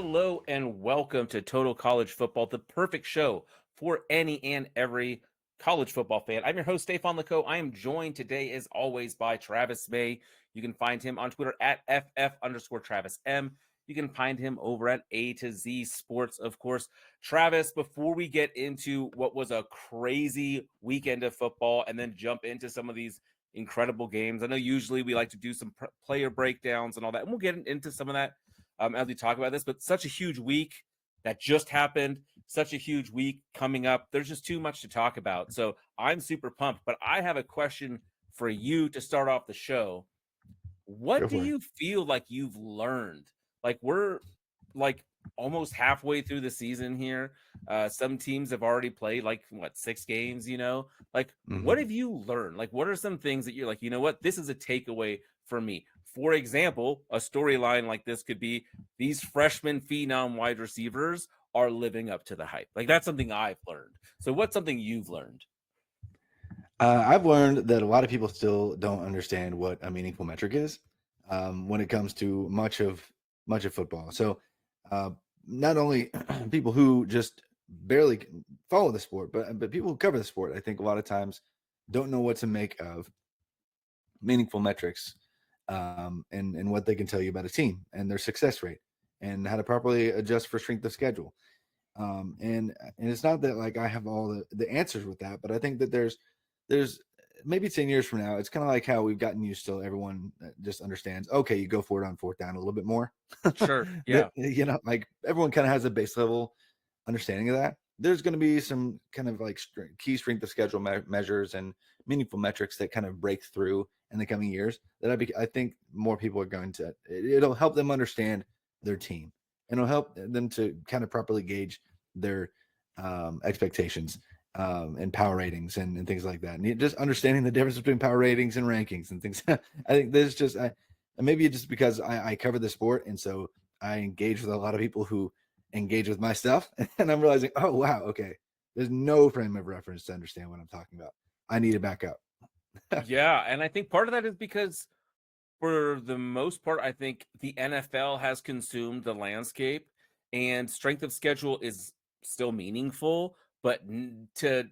Hello and welcome to Total College Football, the perfect show for any and every college football fan. I'm your host, Stefan Lako. I am joined today, as always, by Travis May. You can find him on Twitter at FF_Travis M. You can find him over at A to Z Sports, of course. Travis, before we get into what was a crazy weekend of football and then jump into some of these incredible games, I know usually we like to do some player breakdowns and all that, and we'll get into some of that as we talk about this, but such a huge week that just happened, such a huge week coming up. There's just too much to talk about. So I'm super pumped, but I have a question for you to start off the show. Go What do for it. you feel like you've learned? Like we're like almost halfway through the season here. Some teams have already played like what 6 games, Like what Mhm. have you learned? Like what are some things that you're like, you know what, this is a takeaway for me. For example, a storyline like this could be these freshman phenom wide receivers are living up to the hype. Like that's something I've learned. So what's something you've learned? I've learned that a lot of people still don't understand what a meaningful metric is when it comes to much of football. So, uh, not only people who just barely follow the sport, but people who cover the sport, I think a lot of times don't know what to make of meaningful metrics and what they can tell you about a team and their success rate and how to properly adjust for strength of schedule. And it's not that like I have all the answers with that, but I think that there's maybe 10 years from now, it's kind of like how we've gotten used to everyone just understands, okay, you go for it on fourth down a little bit more. Sure. That, Yeah. like everyone kind of has a base level understanding of that. There's going to be some kind of like key strength of schedule measures and meaningful metrics that kind of break through in the coming years that I think more people are going to, it'll help them understand their team and it'll help them to kind of properly gauge their expectations and power ratings and things like that. And just understanding the difference between power ratings and rankings and things. I think there's just, maybe just because I cover the sport. And so I engage with a lot of people who engage with my stuff. And I'm realizing, oh, wow, okay, there's no frame of reference to understand what I'm talking about. I need to back up. Yeah. And I think part of that is because for the most part, I think the NFL has consumed the landscape, and strength of schedule is still meaningful, but to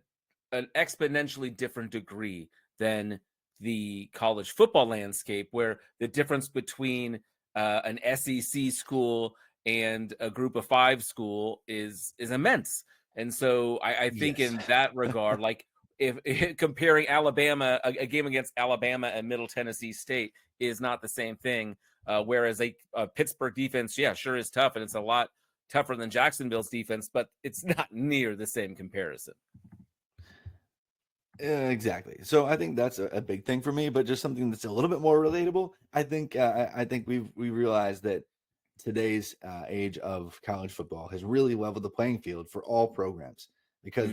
an exponentially different degree than the college football landscape, where the difference between an SEC school and a Group of Five school is immense. And so I think Yes. in that regard, like if comparing Alabama, a game against Alabama and Middle Tennessee State is not the same thing. Whereas a Pittsburgh defense, yeah, sure is tough, and it's a lot tougher than Jacksonville's defense, but it's not near the same comparison. Exactly. So I think that's a big thing for me, but just something that's a little bit more relatable. I think we realized that today's age of college football has really leveled the playing field for all programs because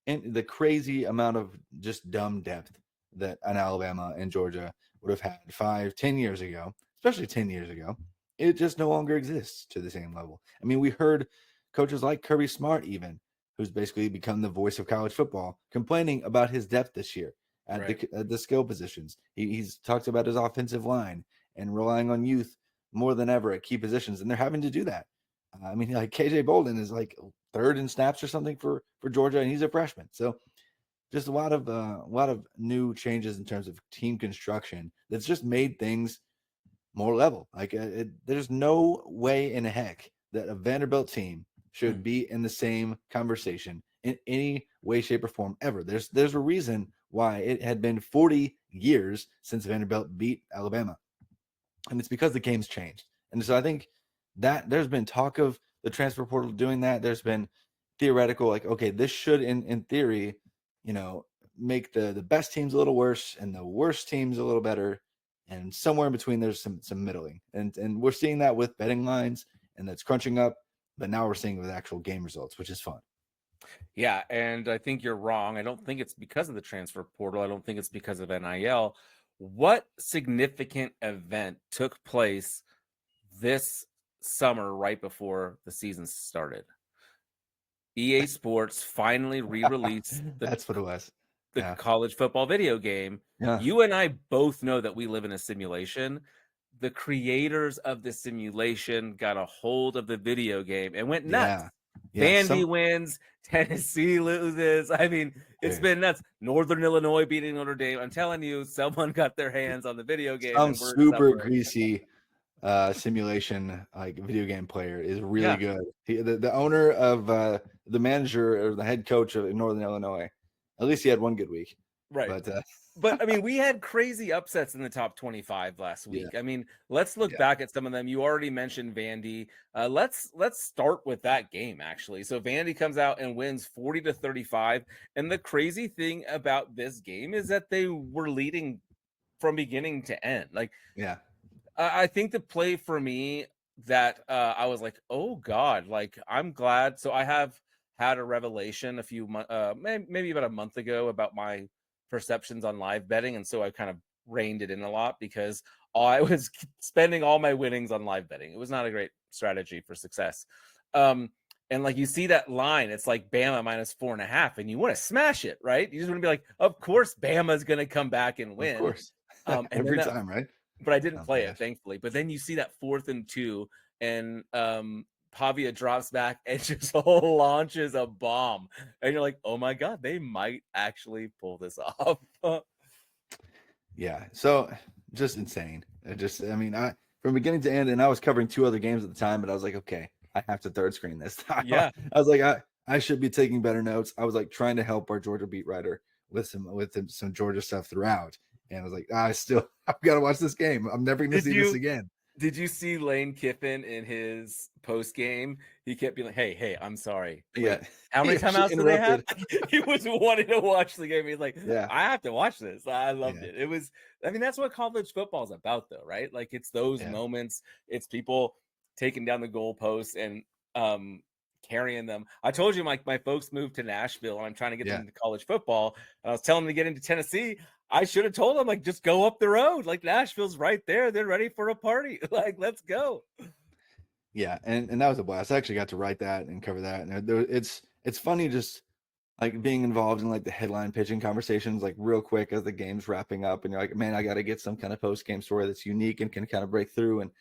Mm, the crazy amount of just dumb depth that an Alabama and Georgia would have had 5, 10 years ago, especially 10 years ago, it just no longer exists to the same level. I mean, we heard coaches like Kirby Smart even who's basically become the voice of college football, complaining about his depth this year right. at the skill positions. He's talked about his offensive line and relying on youth more than ever at key positions, and they're having to do that. I mean, like KJ Bolden is like third in snaps or something for Georgia, and he's a freshman. So just a lot of new changes in terms of team construction that's just made things more level. Like there's no way in heck that a Vanderbilt team should Mm. be in the same conversation in any way, shape, or form ever. There's a reason why it had been 40 years since Vanderbilt beat Alabama, and it's because the game's changed. And so I think that there's been talk of the transfer portal doing that. There's been theoretical, like, okay, this should in theory, you know, make the best teams a little worse and the worst teams a little better. And somewhere in between there's some middling. And we're seeing that with betting lines and that's crunching up, but now we're seeing it with actual game results, which is fun. Yeah, and I think you're wrong. I don't think it's because of the transfer portal. I don't think it's because of NIL. What significant event took place this summer right before the season started? EA Sports finally re-released That's what it was. the Yeah. college football video game. Yeah. You and I both know that we live in a simulation. the creators of the simulation got a hold of the video game and went nuts. Yeah. Yeah. Vandy wins, Tennessee loses. I mean, it's Dude, been nuts. Northern Illinois beating Notre Dame. I'm telling you, someone got their hands on the video game some and we're super suffering. greasy simulation like video game player is really Yeah. good. The owner of the manager or the head coach of Northern Illinois, at least he had one good week. Right. But But I mean, we had crazy upsets in the top 25 last Yeah. week. I mean, let's look Yeah. back at some of them. You already mentioned Vandy. Let's start with that game actually. So Vandy comes out and wins 40-35. And the crazy thing about this game is that they were leading from beginning to end. Like, yeah, I think the play for me that I was like, oh God, like I'm glad. So I have had a revelation a few months, maybe about a month ago about my perceptions on live betting. And so I kind of reined it in a lot because I was spending all my winnings on live betting. It was not a great strategy for success. And like you see that line, it's like Bama -4.5, and you want to smash it, right? You just want to be like, of course, Bama's going to come back and win. of course. And Every then time, right? but I didn't Oh, play my it, gosh. thankfully. But then you see that 4th and 2, and Pavia drops back and just launches a bomb, and you're like, "Oh my God, they might actually pull this off." Yeah. So just insane. I mean, from beginning to end, and I was covering 2 other games at the time, but I was like, okay, I have to third screen this time. Yeah. I was like, I should be taking better notes. I was like trying to help our Georgia beat writer with some Georgia stuff throughout. And I was like, I've got to watch this game. I'm never going to see this again. Did you see Lane Kiffin in his post game? He kept being like, "Hey, I'm sorry. Wait, Yeah. how many He actually timeouts do they have?" interrupted. He was wanting to watch the game. He's like, Yeah. "I have to watch this." I loved Yeah. it. It was, I mean, that's what college football is about, though, right? Like it's those Yeah. moments. It's people taking down the goalposts and carrying them. I told you, my folks moved to Nashville, and I'm trying to get Yeah. them into college football. And I was telling them to get into Tennessee. I should have told them, like, just go up the road. Like, Nashville's right there. They're ready for a party. Like, let's go. Yeah, and that was a blast. I actually got to write that and cover that, and it's funny just like being involved in like the headline pitching conversations like real quick as the game's wrapping up, and you're like, man, I got to get some kind of post game story that's unique and can kind of break through. And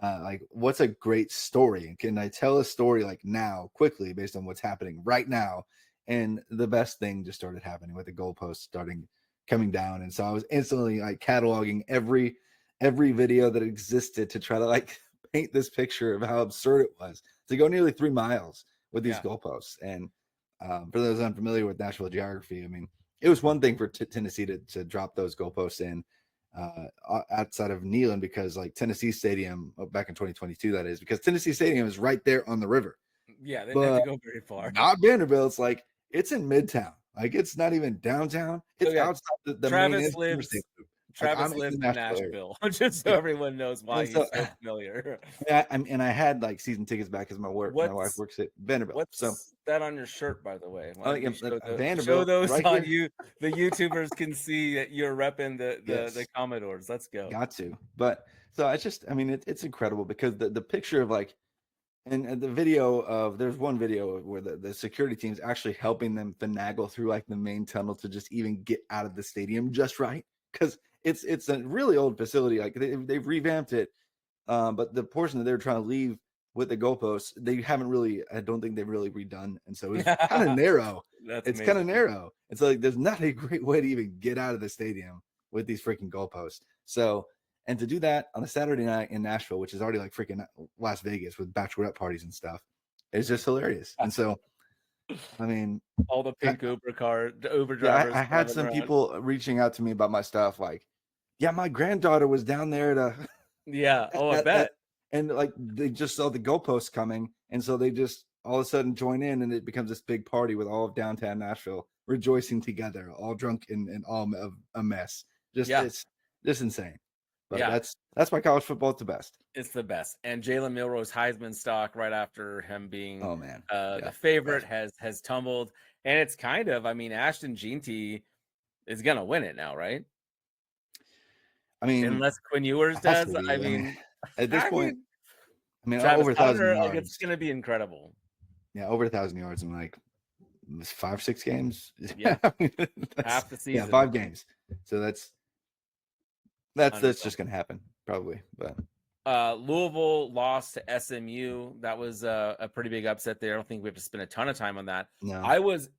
like, what's a great story? And can I tell a story like now quickly based on what's happening right now? And the best thing just started happening with the goalpost starting coming down, and so I was instantly like cataloging every video that existed to try to like paint this picture of how absurd it was to go nearly 3 miles with these goalposts. And for those unfamiliar with Nashville geography, I mean, it was one thing for Tennessee to drop those goalposts in outside of Neyland because like Tennessee Stadium back in 2022, that is because Tennessee Stadium is right there on the river. Yeah, they didn't have to go very far. Not Vanderbilt. It's like it's in Midtown. Like it's not even downtown. It's outside the Travis main lives in Nashville, Nashville, just so everyone knows why he's so familiar. Yeah, and I had like season tickets back because my wife works at Vanderbilt. What's so that on your shirt, by the way? Vanderbilt, show those right on here. you. The YouTubers can see that you're repping the Commodores. Let's go. Got to. But so I mean, it's incredible because the picture of like, and the video of there's one video where the security team's actually helping them finagle through like the main tunnel to just even get out of the stadium just right because it's a really old facility. Like they've revamped it, but the portion that they're trying to leave with the goalposts, they haven't really. I don't think they've really redone, and so it's kind of narrow. It's kind of narrow. It's like there's not a great way to even get out of the stadium with these freaking goalposts. So, and to do that on a Saturday night in Nashville, which is already like freaking Las Vegas with bachelorette parties and stuff, is just hilarious. And so, I mean, all the pink Uber drivers. Yeah, I had some people reaching out to me about my stuff, like, yeah, my granddaughter was down there to. Yeah. Oh, I bet. And like they just saw the goalposts coming, and so they just all of a sudden join in, and it becomes this big party with all of downtown Nashville rejoicing together, all drunk and all of a mess. It's just insane. But that's why college football is the best. It's the best. And Jalen Milroe's Heisman stock right after him being the favorite has tumbled. And it's kind of, I mean, Ashton Jeanty is gonna win it now, right? I mean, unless Quinn Ewers does. I mean, at this point, Travis over 1,000 yards. Like, it's gonna be incredible. Yeah, over 1,000 yards in like 5-6 games. Yeah, half the season. Yeah, 5 games. So that's just gonna happen. probably, but Louisville lost to SMU. That was a pretty big upset there. I don't think we have to spend a ton of time on that. no. I was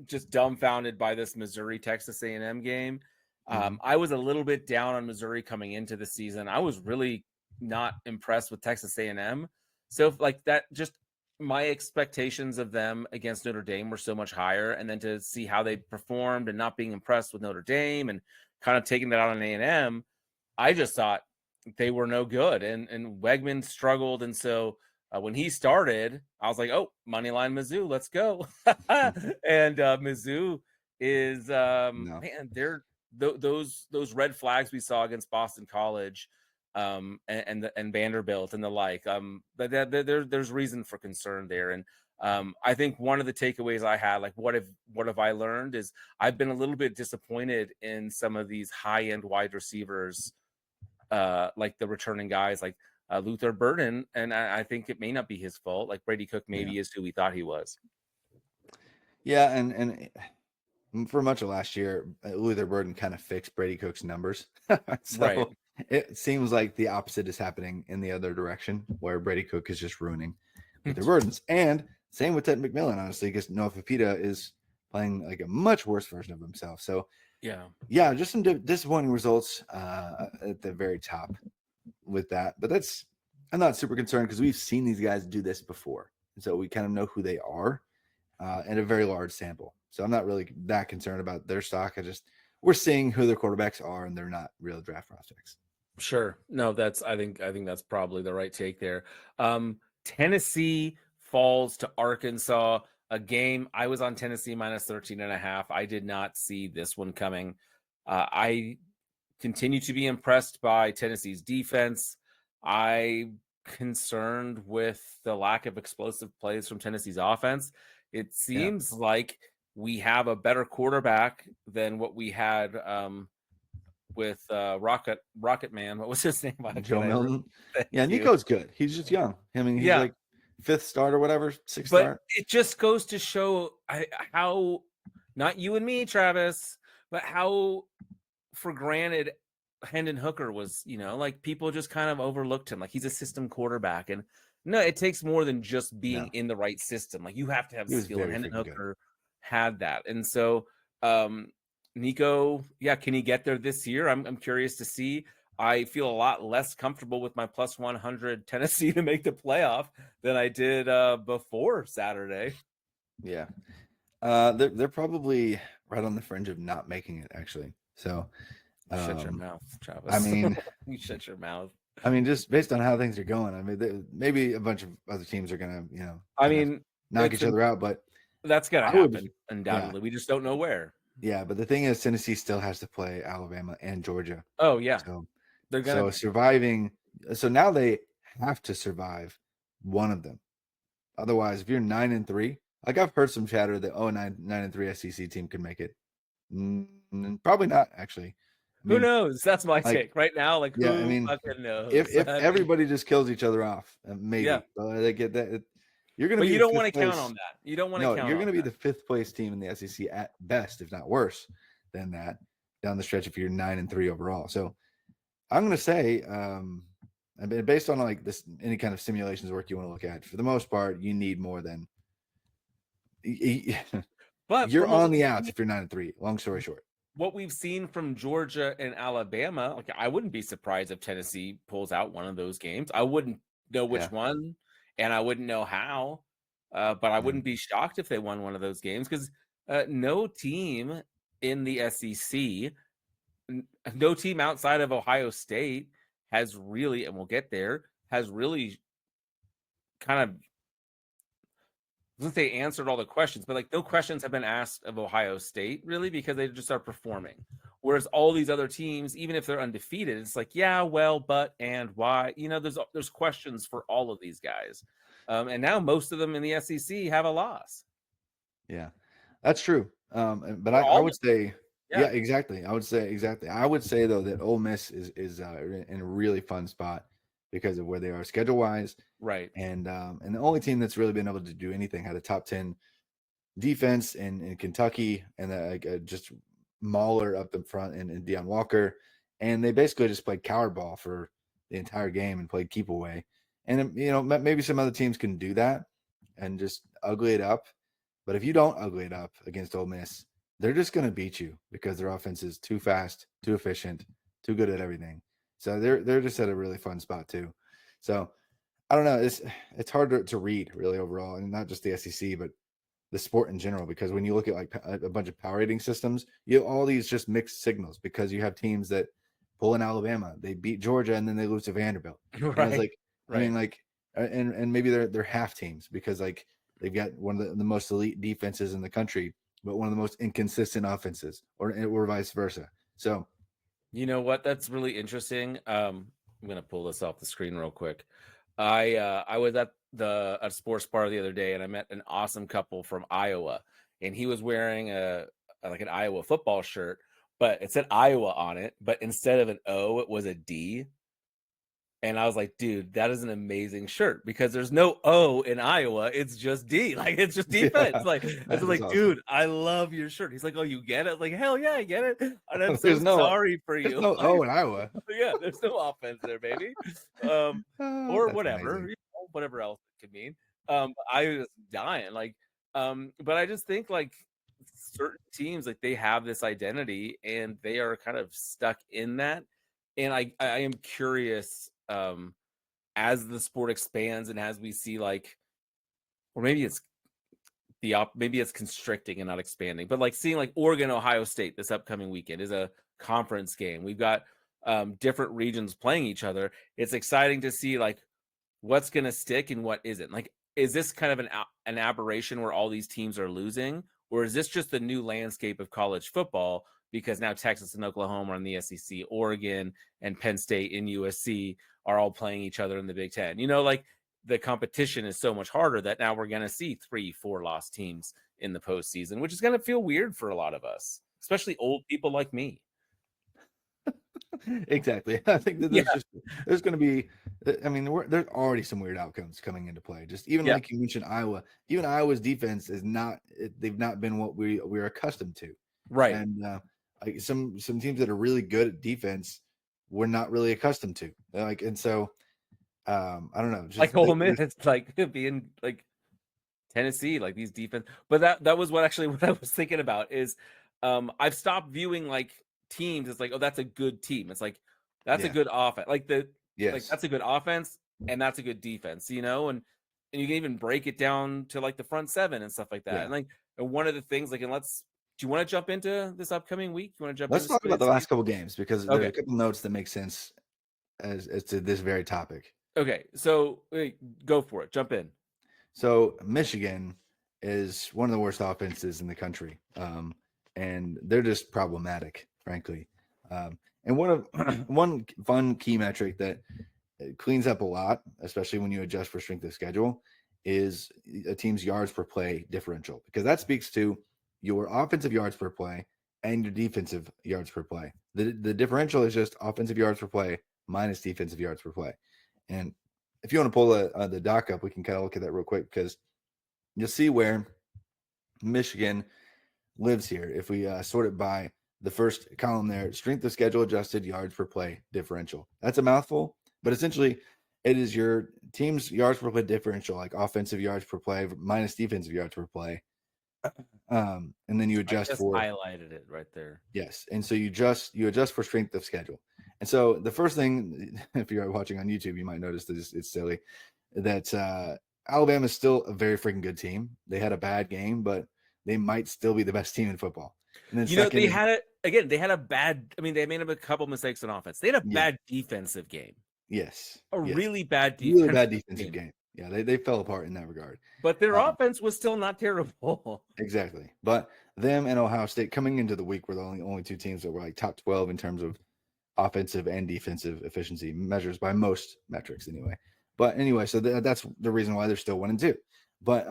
just dumbfounded by this Missouri Texas A&M game. I was a little bit down on Missouri coming into the season. I was really not impressed with Texas A&M. So like that, just my expectations of them against Notre Dame were so much higher, and then to see how they performed and not being impressed with Notre Dame and kind of taking that out on A&M, I just thought they were no good, and Wegman struggled, and so when he started, I was like, "Oh, moneyline Mizzou, let's go!" And Mizzou is No. man, they're those red flags we saw against Boston College, and Vanderbilt and the like. But there's reason for concern there, and I think one of the takeaways I had, like, what have I learned is I've been a little bit disappointed in some of these high end wide receivers, like the returning guys like Luther Burden, and I think it may not be his fault. Like Brady Cook maybe is who we thought he was. Yeah, and for much of last year, Luther Burden kind of fixed Brady Cook's numbers. So Right. it seems like the opposite is happening in the other direction, where Brady Cook is just ruining Luther Burden's. And same with Ted McMillan, honestly, because Noah Fafita is playing like a much worse version of himself. So yeah, just some disappointing results at the very top with that. But I'm not super concerned because we've seen these guys do this before. And so we kind of know who they are in a very large sample. So I'm not really that concerned about their stock. We're seeing who their quarterbacks are, and they're not real draft prospects. Sure. No, I think that's probably the right take there. Tennessee falls to Arkansas, a game I was on Tennessee minus 13.5. I did not see this one coming. I continue to be impressed by Tennessee's defense. I'm concerned with the lack of explosive plays from Tennessee's offense. It seems like we have a better quarterback than what we had with Rocket Man. What was his name? Joe Milton. Yeah, you. Nico's good. He's just young. I mean, he's like fifth start or whatever, sixth But start. it just goes to show how, not you and me, Travis, but how for granted Hendon Hooker was, like people just kind of overlooked him. Like he's a system quarterback. And no, it takes more than just being in the right system. Like you have to have skill, and Hendon Hooker had that. And so Nico, can he get there this year? I'm curious to see. I feel a lot less comfortable with my plus 100 Tennessee to make the playoff than I did before Saturday. Yeah. They're probably right on the fringe of not making it, actually. So shut your mouth, Travis. I mean, you shut your mouth. I mean, just based on how things are going, I mean, maybe a bunch of other teams are gonna, knock each other out, but that's gonna happen undoubtedly. We just don't know where. Yeah, but the thing is, Tennessee still has to play Alabama and Georgia. Oh yeah, so they're gonna surviving. So now they have to survive one of them. Otherwise, if you're 9-3, like I've heard some chatter that 9-3 SEC team could make it. Probably not, actually. Who knows? That's my take right now. Like, who fucking knows? If everybody just kills each other off, maybe. They get that. You're gonna. But you don't want to count on that. You don't want to count. No, you're going to be the fifth place team in the SEC at best, if not worse than that, down the stretch if you're 9-3 overall. So I'm going to say, I mean, based on like this, any kind of simulations work you want to look at, for the most part, you need more than. But you're on the outs if you're 9-3. Long story short. What we've seen from Georgia and Alabama, like I wouldn't be surprised if Tennessee pulls out one of those games. I wouldn't know which one, and I wouldn't know how. But I wouldn't be shocked if they won one of those games, because no team in the SEC, no team outside of Ohio State has really, and we'll get there, has really kind of, I was gonna say answered all the questions, but like no questions have been asked of Ohio State really, because they just are performing. Whereas all these other teams, even if they're undefeated, it's like, yeah, well, but, and why, there's questions for all of these guys. And now most of them in the SEC have a loss. Yeah, that's true. But I would say, exactly. I would say exactly. I would say though that Ole Miss is in a really fun spot because of where they are schedule wise. Right. And the only team that's really been able to do anything had a top 10 defense in Kentucky, and just Mauler up in front and Deion Walker. and they basically just played coward ball for the entire game and played keep away. And maybe some other teams can do that and just ugly it up. But if you don't ugly it up against Ole Miss, they're just going to beat you because their offense is too fast, too efficient, too good at everything. So they're just at a really fun spot too. So I don't know. It's hard to read really overall, and not just the SEC, but the sport in general. Because when you look at like a bunch of power rating systems, you have all these just mixed signals. Because you have teams that pull in Alabama, they beat Georgia, and then they lose to Vanderbilt. And it's like, I mean, like, and maybe they're half teams because like they've got one of the most elite defenses in the country, but one of the most inconsistent offenses, or vice versa. So, you know what? That's really interesting. I'm gonna pull this off the screen real quick. I was at a sports bar the other day, and I met an awesome couple from Iowa, and he was wearing like an Iowa football shirt, but it said Iowa on it, but instead of an O, it was a D. And I was like, dude, that is an amazing shirt because there's no O in Iowa. It's just D. Like, it's just defense. yeah, Like, that it's is like, awesome. dude, I love your shirt. He's like, oh, you get it? I was like, hell yeah, I get it. And I'm so There's sorry for there's you. no Like, O in Iowa. yeah, there's no offense there, baby. Oh, Or that's whatever, amazing. whatever else it could mean. I was dying. Like, but I just think like certain teams, like they have this identity and they are kind of stuck in that. And I am curious, as the sport expands and as we see like, or maybe it's maybe it's constricting and not expanding, but like seeing like Oregon, Ohio State this upcoming weekend is a conference game. We've got different regions playing each other. It's exciting to see like what's going to stick and what isn't. Like, is this kind of an aberration where all these teams are losing, or is this just the new landscape of college football because now Texas and Oklahoma are in the SEC, Oregon and Penn State and USC are all playing each other in the Big Ten? You know, like the competition is so much harder that now we're going to see 3-4 lost teams in the postseason, which is going to feel weird for a lot of us, especially old people like me. Exactly. I think that Yeah. there's going to be. I mean, there's already some weird outcomes coming into play. Just even Yeah. like you mentioned, Iowa. Even Iowa's defense is not. They've not been what we're accustomed to. Right. And like some teams that are really good at defense, we're not really accustomed to. Like, and so I don't know. Like Just Ole Miss, like being like Tennessee, like these defense. But that was what actually what I was thinking about is I've stopped viewing like teams. It's like, oh, that's a good team. It's like that's a yeah. good offense. Like Yes. that's a good offense and that's a good defense, you know, and you can even break it down to like the front seven and stuff like that. Yeah. And like and one of the things, like, and do you want to jump into this upcoming week? You want to jump Let's into some talk of about the these games? last couple games because there's Okay. a couple notes that make sense as to this very topic. Okay. So go for it. Jump in. So Michigan is one of the worst offenses in the country, and they're just problematic, frankly. And one fun key metric that cleans up a lot, especially when you adjust for strength of schedule, is a team's yards per play differential, because that speaks to your offensive yards per play and your defensive yards per play. The differential is just offensive yards per play minus defensive yards per play. And if you want to pull the doc up, we can kind of look at that real quick, because you'll see where Michigan lives here. If we sort it by the first column there, strength of schedule adjusted yards per play differential. That's a mouthful, but essentially it is your team's yards per play differential, like offensive yards per play minus defensive yards per play. And then you I adjust just for, highlighted it right there. yes. And so you adjust for strength of schedule. And so the first thing, if you're watching on YouTube, you might notice that it's silly that Alabama is still a very freaking good team. They had a bad game, but they might still be the best team in football. And then You know, second they is, had it again. They had a bad. I mean, they made a couple mistakes on offense. They had a yeah, bad defensive game, yes, a yes, really bad really bad defensive defensive game. game. Yeah, they fell apart in that regard. But their Um, offense was still not terrible. exactly. But them and Ohio State coming into the week were the only two teams that were like top 12 in terms of offensive and defensive efficiency measures by most metrics anyway. But anyway, so that's the reason why they're still 1-2. But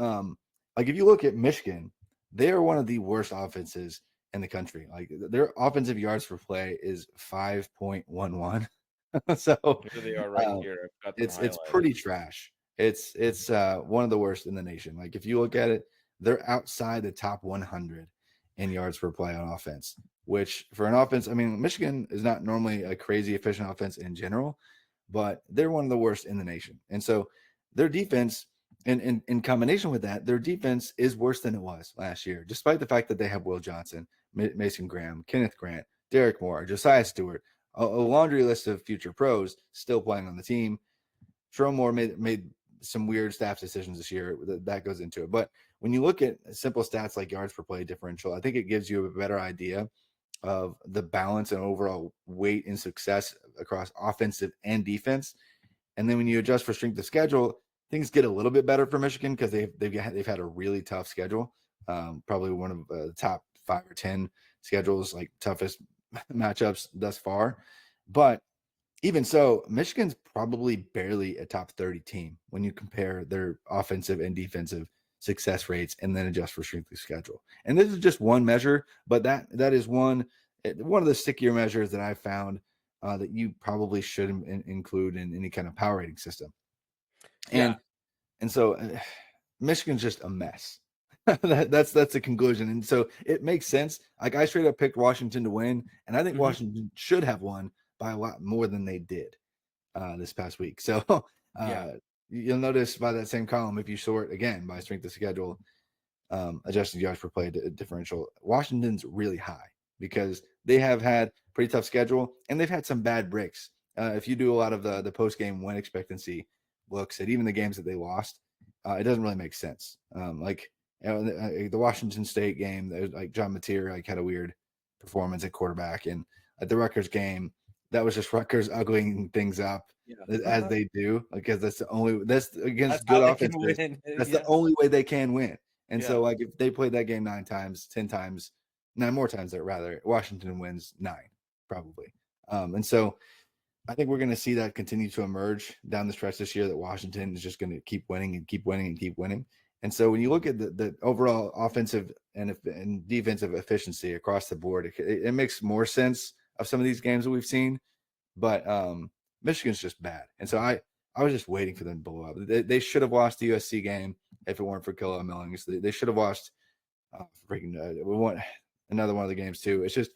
like if you look at Michigan, they are one of the worst offenses in the country. Like their offensive yards per play is 5.11. So Here they are right um, here. I've got them it's highlighted. pretty trash. It's one of the worst in the nation. Like if you look at it, they're outside the top 100 in yards per play on offense. which for an offense, I mean, Michigan is not normally a crazy efficient offense in general, but they're one of the worst in the nation. And so their defense, in combination with that, their defense is worse than it was last year, despite the fact that they have Will Johnson, Mason Graham, Kenneth Grant, Derek Moore, Josiah Stewart, a laundry list of future pros still playing on the team. Jerome Moore made some weird staff decisions this year that goes into it. But when you look at simple stats like yards per play differential, I think it gives you a better idea of the balance and overall weight and success across offensive and defense. And then when you adjust for strength of schedule, things get a little bit better for Michigan because they've had a really tough schedule, probably one of the top 5 or 10 schedules, like toughest matchups thus far. But even so, Michigan's probably barely a top 30 team when you compare their offensive and defensive success rates and then adjust for strength of schedule. And this is just one measure, but that is one of the stickier measures that I found that you probably should include in any kind of power rating system. Yeah. And so Michigan's just a mess. That's the conclusion. And so it makes sense. Like I straight up picked Washington to win, and I think Washington should have won by a lot more than they did this past week. So you'll notice by that same column, if you sort again by strength of schedule, adjusted yards per play differential, Washington's really high because they have had pretty tough schedule and they've had some bad breaks. If you do a lot of the post game win expectancy looks at even the games that they lost, it doesn't really make sense. Like the Washington State game, like John Mateer like had a weird performance at quarterback, and at the Rutgers game, that was just Rutgers uglying things up as they do, because that's against good offenses. That's the only way they can win. And so, like, if they played that game 9 times, 10 times, 9 more times, rather, Washington wins 9, probably. And so I think we're going to see that continue to emerge down the stretch this year, that Washington is just going to keep winning and keep winning and keep winning. And so when you look at the overall offensive and defensive efficiency across the board, it makes more sense of some of these games that we've seen. But Michigan's just bad. And so I was just waiting for them to blow up. They should have lost the USC game if it weren't for Kilo Millings. They should have lost we want another one of the games too. It's just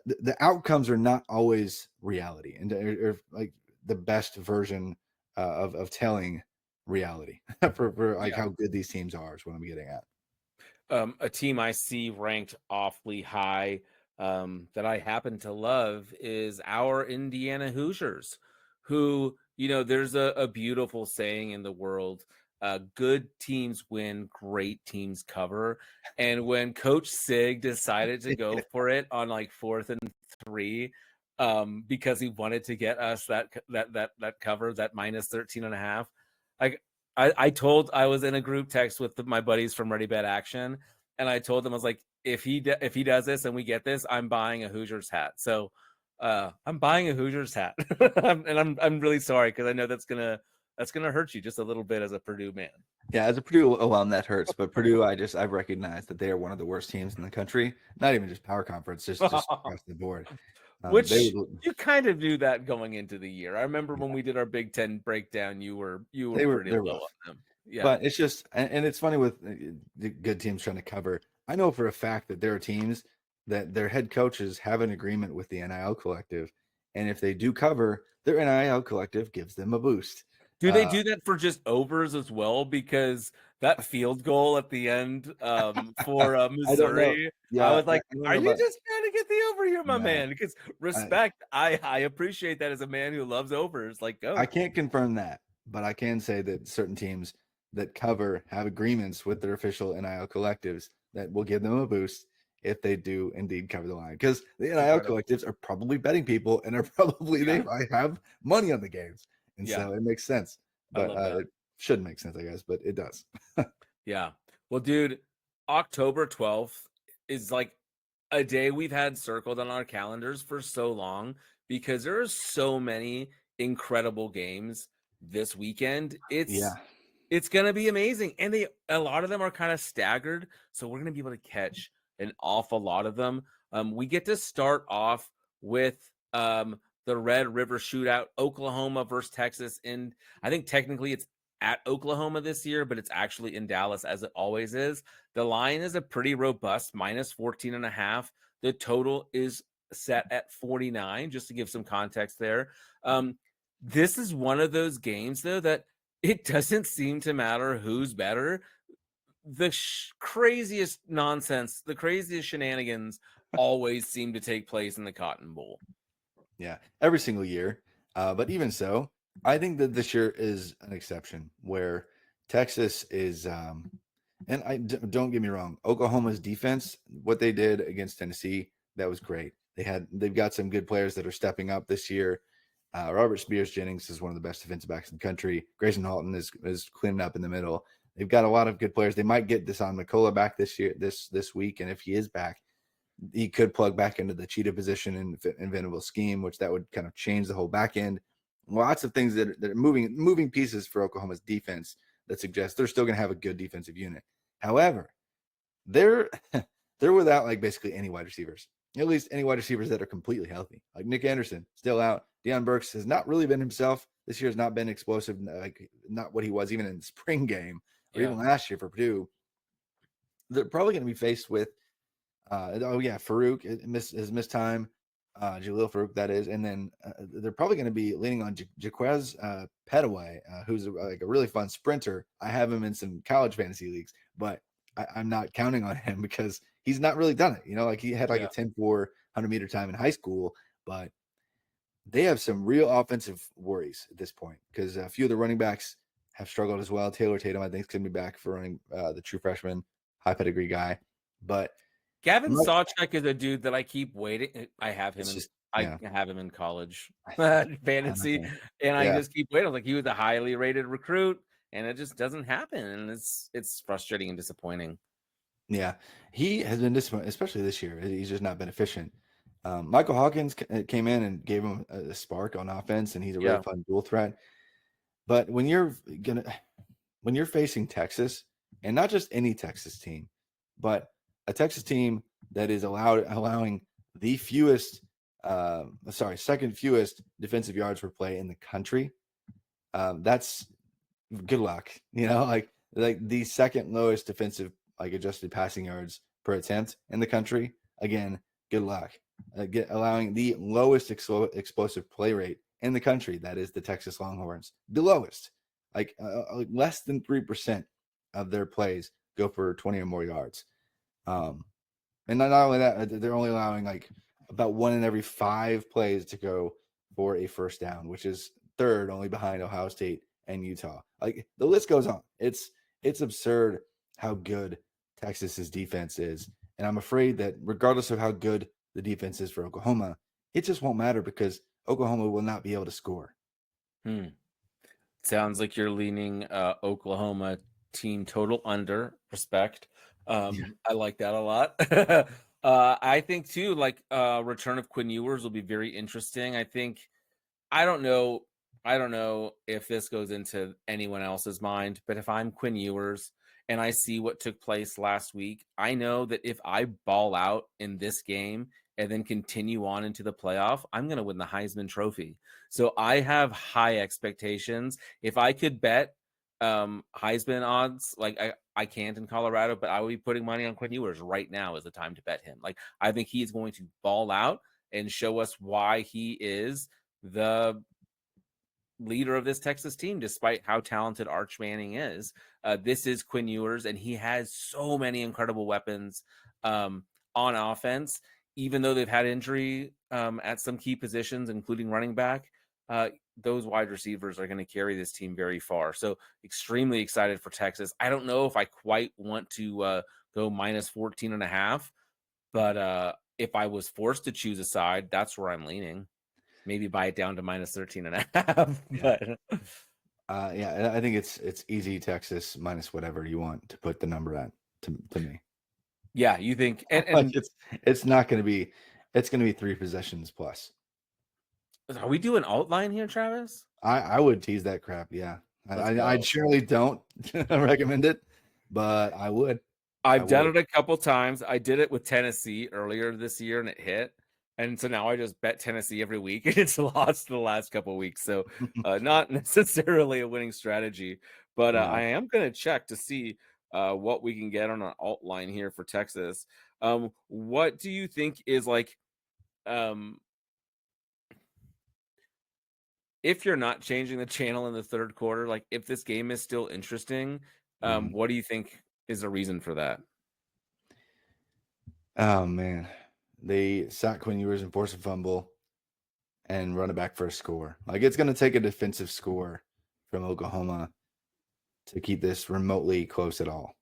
the outcomes are not always reality, and are like the best version of telling reality for like how good these teams are is what I'm getting at. A team I see ranked awfully high that I happen to love is our Indiana Hoosiers, who, there's a beautiful saying in the world, good teams win, great teams cover. And when Coach Sig decided to go for it on like 4th and 3, because he wanted to get us that cover, that minus 13.5, like I was in a group text with my buddies from Ready Bet Action, and I told them, I was like, if he does this and we get this, I'm buying a Hoosiers hat. So I'm buying a Hoosiers hat, and I'm really sorry, because I know that's gonna hurt you just a little bit as a Purdue man. Yeah, as a Purdue alum, that hurts. But Purdue, I've recognized that they are one of the worst teams in the country. Not even just power conference, just across the board. Which you kind of knew that going into the year. I remember when we did our Big Ten breakdown, you were pretty low on them. Yeah, but it's just, and it's funny with the good teams trying to cover. I know for a fact that there are teams that their head coaches have an agreement with the NIL collective, and if they do cover, their NIL collective gives them a boost. Do they do that for just overs as well? Because that field goal at the end for Missouri, I was like, are you just trying to get the over here, my man? Because respect, I appreciate that as a man who loves overs. Like, go. I can't confirm that, but I can say that certain teams that cover have agreements with their official NIL collectives that will give them a boost if they do indeed cover the line. Because the NIL collectives are probably betting people and are probably they have money on the games. And so it makes sense. But it shouldn't make sense, I guess, but it does. Yeah. Well, dude, October 12th is like a day we've had circled on our calendars for so long, because there are so many incredible games this weekend. It's going to be amazing. And a lot of them are kind of staggered, so we're going to be able to catch an awful lot of them. We get to start off with the Red River Shootout, Oklahoma versus Texas. And I think technically it's at Oklahoma this year, but it's actually in Dallas, as it always is. The line is a pretty robust minus 14.5. The total is set at 49, just to give some context there. This is one of those games, though, that it doesn't seem to matter who's better. The craziest nonsense, the craziest shenanigans always seem to take place in the Cotton Bowl. Yeah, every single year. But even so, I think that this year is an exception where Texas is, don't get me wrong, Oklahoma's defense, what they did against Tennessee, that was great. They've got some good players that are stepping up this year. Robert Spears Jennings is one of the best defensive backs in the country. Grayson Halton is cleaning up in the middle. They've got a lot of good players. They might get Desan McCullough back this week, and if he is back, he could plug back into the cheetah position in Venable scheme, which that would kind of change the whole back end. Lots of things that are moving pieces for Oklahoma's defense that suggest they're still going to have a good defensive unit. However, they're without like basically any wide receivers, at least any wide receivers that are completely healthy. Like Nick Anderson still out. Deion Burks has not really been himself. This year has not been explosive, like not what he was even in the spring game or even last year for Purdue. They're probably going to be faced with Farouk has missed time. Jalil Farouk, that is. And then they're probably going to be leaning on Jaquez Petaway, who's like a really fun sprinter. I have him in some college fantasy leagues, but I'm not counting on him because he's not really done it. Like he had like a 10-4 100-meter time in high school, but they have some real offensive worries at this point because a few of the running backs have struggled as well. Taylor Tatum, I think, is going to be back for running the true freshman, high pedigree guy. But Gavin Sawchuk is a dude that I keep waiting. I have him I have him in college fantasy, and I just keep waiting. Like he was a highly rated recruit, and it just doesn't happen, and it's frustrating and disappointing. Yeah, he has been disappointed, especially this year. He's just not been efficient. Michael Hawkins came in and gave him a spark on offense, and he's a really fun dual threat. But when you're facing Texas, and not just any Texas team, but a Texas team that is allowing the second fewest defensive yards per play in the country, that's good luck. Like the second lowest defensive adjusted passing yards per attempt in the country. Again, good luck. Allowing the lowest explosive play rate in the country, that is the Texas Longhorns, the lowest, less than 3% of their plays go for 20 or more yards. And not only that, they're only allowing like about 1 in every 5 plays to go for a first down, which is third only behind Ohio State and Utah. Like the list goes on. It's absurd how good Texas's defense is. And I'm afraid that regardless of how good the defense is for Oklahoma, it just won't matter because Oklahoma will not be able to score. Sounds like you're leaning Oklahoma team total under. Respect. I like that a lot. I think too, return of Quinn Ewers will be very interesting. I don't know if this goes into anyone else's mind, but if I'm Quinn Ewers and I see what took place last week, I know that if I ball out in this game and then continue on into the playoff, I'm going to win the Heisman Trophy. So I have high expectations. If I could bet Heisman odds, I can't in Colorado, but I would be putting money on Quinn Ewers right now is the time to bet him. I think he is going to ball out and show us why he is the leader of this Texas team, despite how talented Arch Manning is. This is Quinn Ewers, and he has so many incredible weapons on offense, even though they've had injury at some key positions, including running back. Those wide receivers are going to carry this team very far. So extremely excited for Texas. I don't know if I quite want to go minus 14.5, but if I was forced to choose a side, that's where I'm leaning. Maybe buy it down to minus 13.5. But I think it's easy Texas minus whatever you want to put the number at to me. Yeah, you think and it's not going to be. It's going to be 3 possessions plus. Are we doing alt line here, Travis? I would tease that crap. Yeah, I surely don't recommend it, but I would. I've done it a couple times. I did it with Tennessee earlier this year, and it hit. And so now I just bet Tennessee every week, and it's lost the last couple of weeks. So not necessarily a winning strategy, but I am going to check to see what we can get on an alt line here for Texas. What do you think is like um if you're not changing the channel in the third quarter, like if this game is still interesting, Mhm. what do you think is the reason for that? Oh man, they sack Quinn Ewers and force a fumble and run it back for a score. Like it's going to take a defensive score from Oklahoma to keep this remotely close at all.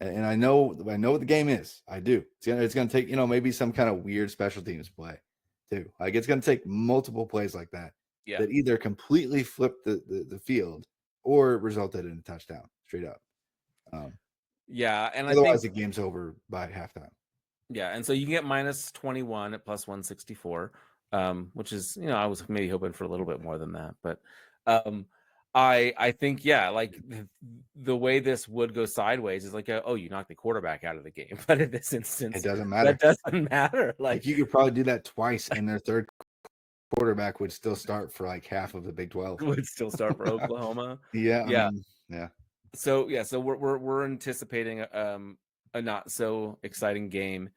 And I know what the game is. I do. It's gonna take, maybe some kind of weird special teams play too. Like it's gonna take multiple plays like that Yeah. that either completely flipped the field or resulted in a touchdown straight up. Um, Yeah, and I Otherwise, think the game's over by halftime. yeah, and so you can get minus 21 at plus 164, which is, I was maybe hoping for a little bit more than that, but um, I think yeah, like the way this would go sideways is like, oh, you knocked the quarterback out of the game, but in this It instance, doesn't that matter. doesn't matter. Like Like, you could probably do that twice, and their third quarterback would still start for like half of the Big 12. would still start for Oklahoma. Yeah, I Yeah. mean, yeah. So yeah, so we're anticipating a not so exciting game,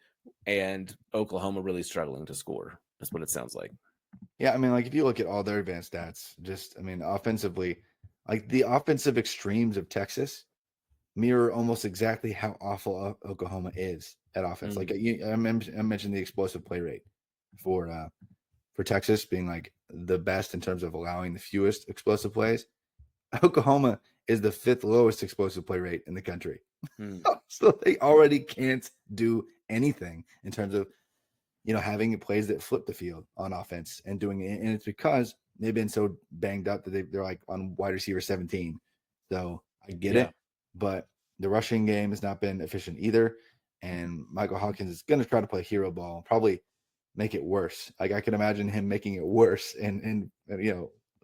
and Oklahoma really struggling to score. That's what it sounds like. Yeah, I mean, like if you look at all their advanced stats, offensively, like the offensive extremes of Texas mirror almost exactly how awful Oklahoma is at offense. Like Mm, I mentioned the explosive play rate for Texas being like the best in terms of allowing the fewest explosive plays. Oklahoma is the fifth lowest explosive play rate in the country. mm. So they already can't do anything in terms of having plays that flip the field on offense and doing it. And it's because they've been so banged up that they're like on wide receiver 17. So I get Yeah. it, but the rushing game has not been efficient either. And Michael Hawkins is going to try to play hero ball, probably make it worse. Like I can imagine him making it worse and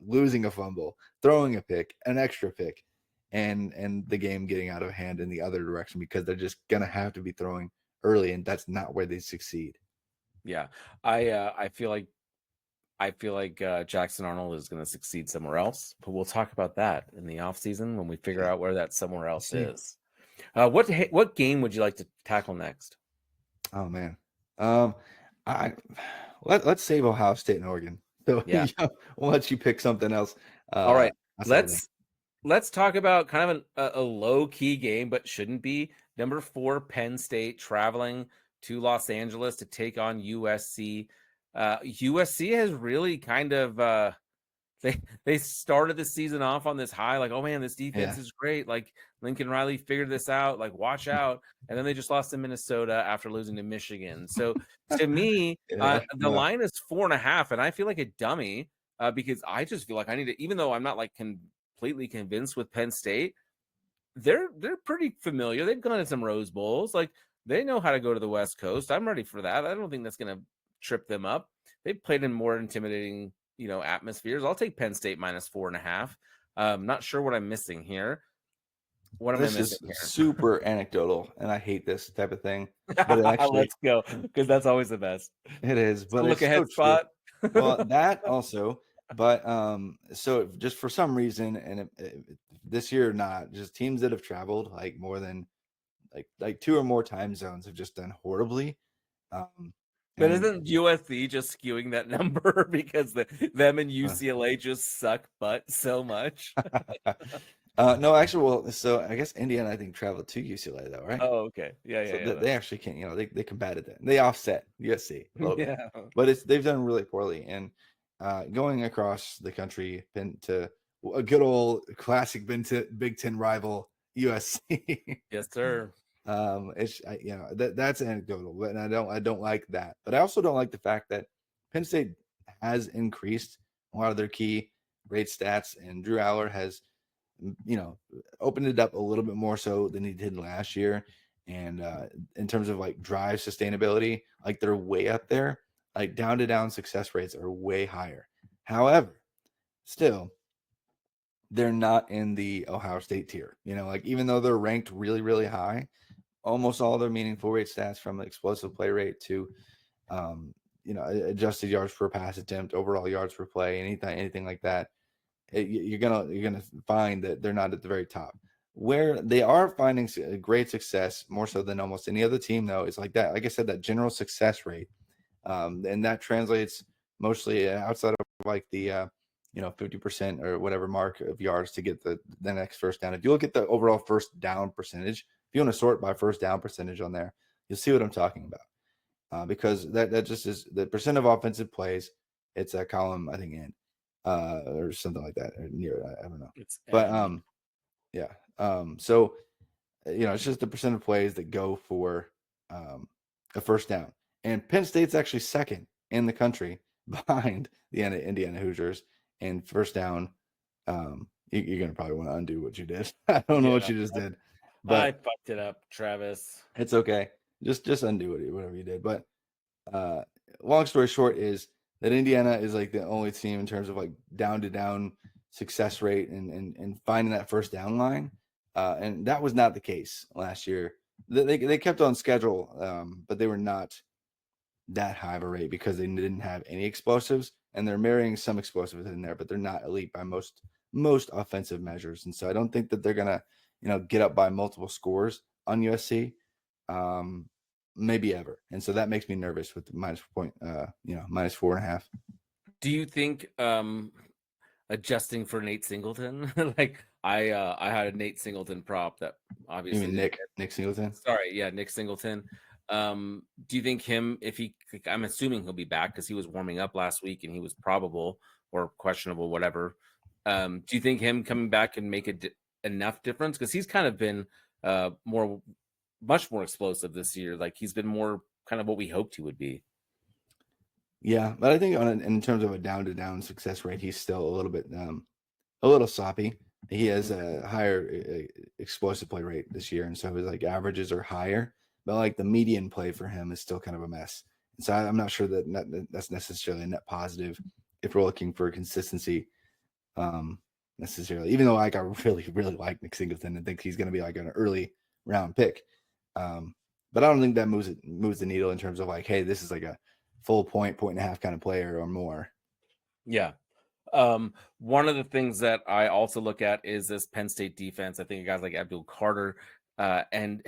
losing a fumble, throwing a pick, an extra pick, and the game getting out of hand in the other direction because they're just going to have to be throwing early, and that's not where they succeed. Yeah. I feel like Jackson Arnold is going to succeed somewhere else, but we'll talk about that in the offseason when we figure Yeah. out where that somewhere We'll else see. is. What game would you like to tackle next? Oh man. Um, I let's save Ohio State and Oregon. So Yeah. we'll let you pick something else. All right. Outside of them. Let's talk about kind of a low key game, but shouldn't be. Number 4, Penn State traveling to Los Angeles to take on USC. USC has really kind of they started the season off on this high, like, oh man, this defense Yeah. is great. Like Lincoln Riley figured this out. Like, watch out. And then they just lost to Minnesota after losing to Michigan. So to me, Yeah. the No. line is 4.5, and I feel like a dummy because I just feel like I need to, even though I'm not like completely convinced with Penn State, they're pretty familiar. They've gone to some Rose Bowls. Like they know how to go to the West Coast. I'm ready for that. I don't think that's gonna trip them up. They've played in more intimidating, atmospheres. I'll take Penn State minus 4.5. Not sure what I'm missing here. What am I This missing is super anecdotal, and I hate this type of thing. But here? Let's go, because that's always the best. it is, It's a but look it's so ahead true. spot. Well, that also, but so just for some reason, and this year or not, just teams that have traveled like more than like two or more time zones have just done horribly. Um, But and isn't USC just skewing that number because them and uh, UCLA just suck butt so much? no, actually, well, so I guess Indiana, I think, traveled to UCLA though, right? Oh, okay. Yeah, So yeah, they actually can't, they combated that. They offset USC a little bit, yeah. but they've done really poorly. And going across the country, been to a good old classic Big Ten rival USC. Yes, sir. That's anecdotal, but I don't like that. But I also don't like the fact that Penn State has increased a lot of their key rate stats, and Drew Aller has, opened it up a little bit more so than he did last year. And in terms of like drive sustainability, like they're way up there. Like down to down success rates are way higher. However, still, they're not in the Ohio State tier. Like even though they're ranked really, really high, almost all their meaningful rate stats from explosive play rate to adjusted yards per pass attempt, overall yards per play, anything like that, you're gonna find that they're not at the very top. Where they are finding great success, more so than almost any other team, though, is like that. Like I said, that general success rate, and that translates mostly outside of like the 50% or whatever mark of yards to get the next first down. If you look at the overall first down percentage, if you want to sort by first down percentage on there, you'll see what I'm talking about. Because that just is the percent of offensive plays. It's a column, I think, in or something like that, or near. I don't know, It's but N. yeah. So it's just the percent of plays that go for a first down. And Penn State's actually second in the country behind the Indiana Hoosiers in first down. You're going to probably want to undo what you did. I don't know what you just did, I but fucked it up, Travis. it's okay. Just undo it, whatever you did. But uh, long story short is that Indiana is like the only team in terms of like down to down success rate and finding that first down line. And that was not the case last year. They kept on schedule, but they were not that high of a rate because they didn't have any explosives, and they're marrying some explosives in there, but they're not elite by most offensive measures. And so I don't think that they're gonna get up by multiple scores on USC. Maybe ever. And so that makes me nervous with the minus 4.5. Do you think adjusting for Nate Singleton? Like I had a Nate Singleton prop that You obviously mean Nick Singleton? Sorry, yeah, Nick Singleton. Do you think I'm assuming he'll be back because he was warming up last week and he was probable or questionable, whatever. Do you think him coming back can make enough difference? Because he's kind of been much more explosive this year. Like he's been more kind of what we hoped he would be. Yeah, but I think in terms of a down to down success rate, he's still a little sloppy. He has a higher explosive play rate this year, and so his like averages are higher, but like the median play for him is still kind of a mess. And so I'm not sure that's necessarily a net positive if we're looking for consistency. Necessarily, even though like I really like Nick Singleton and think he's going to be like an early round pick, but I don't think that moves the needle in terms of like, hey, this is like a full point and a half kind of player or more. Yeah. One of the things that I also look at is this Penn State defense. I think guys like Abdul Carter and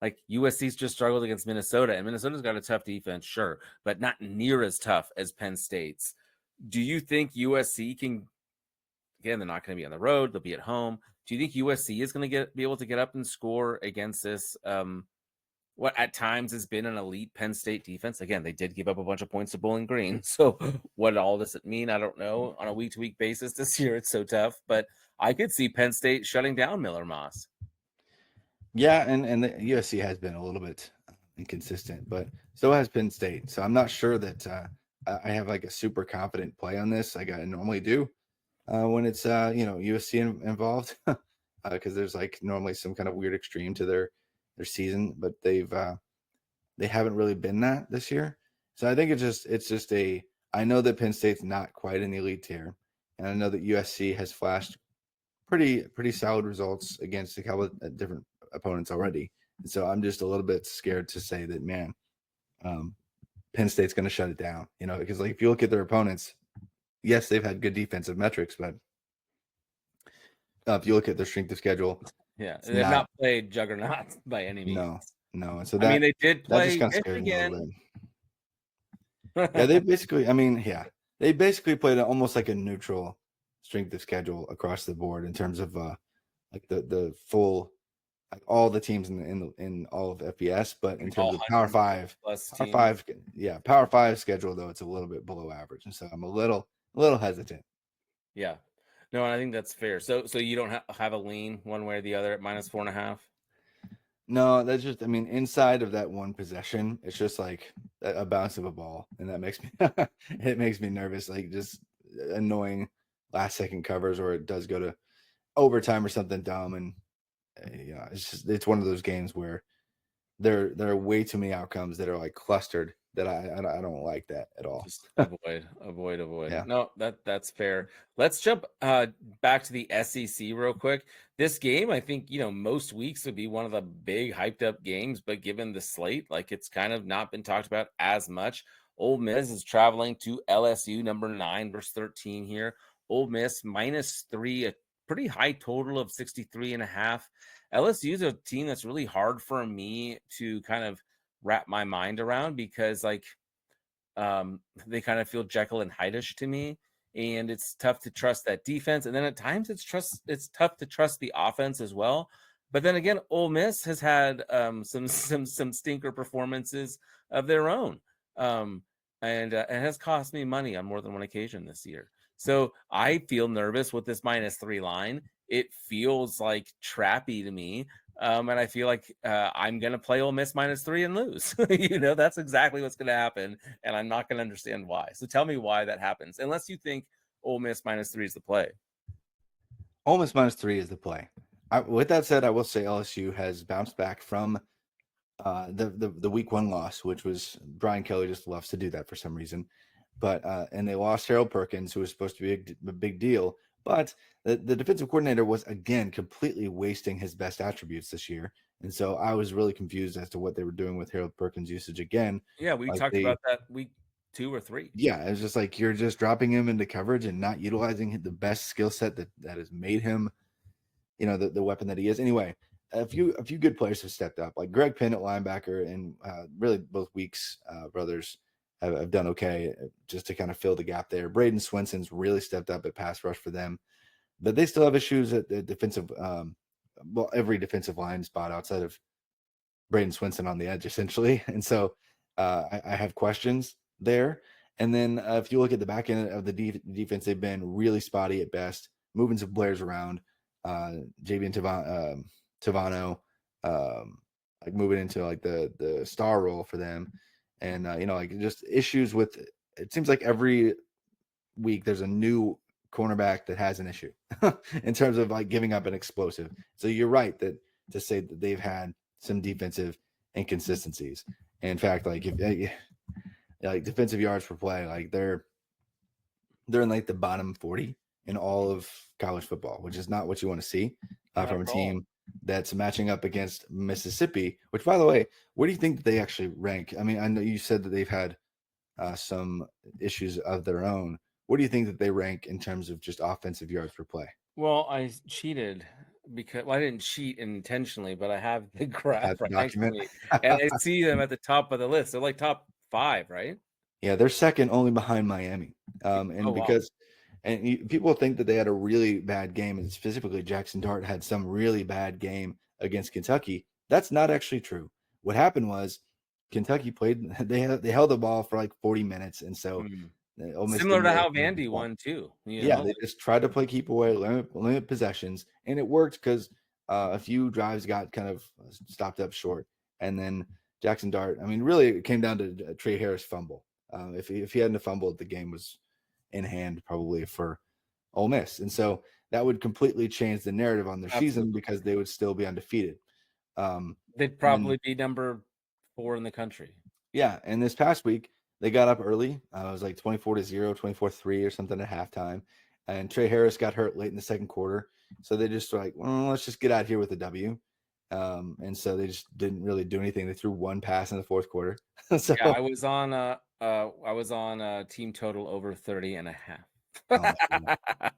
like USC's just struggled against Minnesota, and Minnesota's got a tough defense, sure, but not near as tough as Penn State's. Do you think USC can? Again, they're not going to be on the road; they'll be at home. Do you think USC is going to be able to get up and score against this? What at times has been an elite Penn State defense. Again, they did give up a bunch of points to Bowling Green. So what all does it mean? I don't know. On a week-to-week basis this year, it's so tough. But I could see Penn State shutting down Miller Moss. Yeah, and the USC has been a little bit inconsistent, but so has Penn State. So I'm not sure that I have like a super confident play on this like I normally do when it's USC involved because there's like normally some kind of weird extreme to their season, but they haven't really been that this year. So I think it's just I know that Penn State's not quite in the elite tier, and I know that USC has flashed pretty solid results against a couple of different opponents already. And so I'm just a little bit scared to say that, man, Penn State's going to shut it down, because like if you look at their opponents, yes, they've had good defensive metrics, but if you look at their strength of schedule, yeah, they've not played juggernauts by any means. No. And so I mean, they did play that just kind of scares me a Michigan. little bit. Yeah, they basically played almost like a neutral strength of schedule across the board in terms of like the full like all the teams in all of FBS, but in terms of Power 5 Power 5 schedule though it's a little bit below average, and so I'm a little hesitant. Yeah, no, and I think that's fair. So you don't have a lean one way or the other at minus 4.5. No, that's just, I mean, inside of that one possession, it's just like a bounce of a ball, and that makes me it makes me nervous. Like just annoying last second covers, or it does go to overtime or something dumb, and it's one of those games where there are way too many outcomes that are like clustered that I don't like that at all. Just avoid. Yeah. No, that's fair. Let's jump back to the SEC real quick. This game, I think, most weeks would be one of the big hyped up games, but given the slate, like it's kind of not been talked about as much. Ole Miss is traveling to LSU, number 9 versus 13 here. Ole Miss -3 pretty high total of 63.5. LSU is a team that's really hard for me to kind of wrap my mind around because they kind of feel Jekyll and Hyde-ish to me, and it's tough to trust that defense. And then at times it's tough to trust the offense as well. But then again, Ole Miss has had some stinker performances of their own, and it has cost me money on more than one occasion this year. So I feel nervous with this -3 line. It feels like trappy to me. And I feel like I'm going to play Ole Miss -3 and lose. That's exactly what's going to happen. And I'm not going to understand why. So tell me why that happens, unless you think Ole Miss -3 is the play. Ole Miss -3 is the play. With that said, I will say LSU has bounced back from the week 1 loss, which was Brian Kelly just loves to do that for some reason. But and they lost Harold Perkins, who was supposed to be a big deal. But the defensive coordinator was again completely wasting his best attributes this year. And so I was really confused as to what they were doing with Harold Perkins' usage again. Yeah, we talked about that week 2 or 3. Yeah, it was just like you're just dropping him into coverage and not utilizing the best skill set that has made him, the weapon that he is. Anyway, a few good players have stepped up, like Greg Penn at linebacker, and really both Weeks brothers have done okay just to kind of fill the gap there. Braden Swenson's really stepped up at pass rush for them, but they still have issues at the defensive, every defensive line spot outside of Braden Swenson on the edge, essentially. And so I have questions there. And then if you look at the back end of the defense, they've been really spotty at best, moving some players around. JB and Tavano, like moving into like the star role for them. And, like just issues with, it seems like every week there's a new cornerback that has an issue in terms of like giving up an explosive. So you're right to say that they've had some defensive inconsistencies. In fact, like if like defensive yards per play, like they're in like the bottom 40 in all of college football, which is not what you want to see from a team that's matching up against Mississippi, which, by the way, where do you think that they actually rank? I mean, I know you said that they've had some issues of their own. What do you think that they rank in terms of just offensive yards per play? Well, I cheated because I didn't cheat intentionally, but I have the graph right next to me, and I see them at the top of the list. They're like top 5, right? Yeah, they're second only behind Miami. And because people think that they had a really bad game, and specifically Jackson Dart had some really bad game against Kentucky. That's not actually true. What happened was Kentucky played, they held the ball for like 40 minutes. And so similar to how Vandy won too. Yeah, they just tried to play keep away, limit possessions, and it worked because a few drives got kind of stopped up short. And then Jackson Dart, I mean, really it came down to Trey Harris fumble. If he hadn't fumbled, the game was in hand probably for Ole Miss. And so that would completely change the narrative on their season because they would still be undefeated. They'd probably be number 4 in the country. Yeah, and this past week they got up early. It was like 24-0, 24-3 or something at halftime. And Trey Harris got hurt late in the second quarter. So they just were like, well, let's just get out here with a W. And so they just didn't really do anything. They threw one pass in the fourth quarter. So yeah, I was on team total over 30.5. Oh,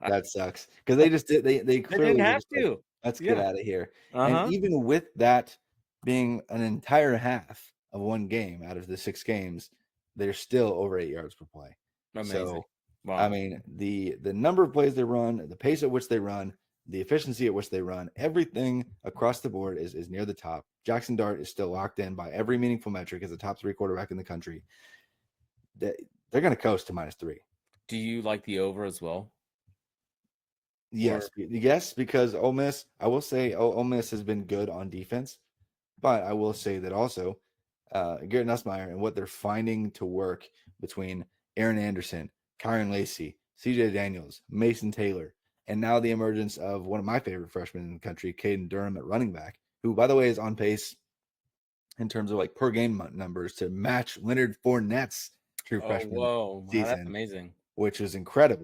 that sucks because they just did. They clearly didn't have to. Like, let's get out of here. And even with that being an entire half of one game out of the 6 games, they're still over 8 yards per play. Amazing. So, wow. I mean, the number of plays they run, the pace at which they run, the efficiency at which they run, everything across the board is near the top. Jackson Dart is still locked in by every meaningful metric as a top 3 quarterback in the country. They're going to coast to -3. Do you like the over as well? Yes, because Ole Miss, I will say Ole Miss has been good on defense, but I will say that also Garrett Nussmeier and what they're finding to work between Aaron Anderson, Kyron Lacey, CJ Daniels, Mason Taylor, and now the emergence of one of my favorite freshmen in the country, Caden Durham at running back, who, by the way, is on pace in terms of like per game numbers to match Leonard Fournette's true freshman season, that's amazing, which is incredible.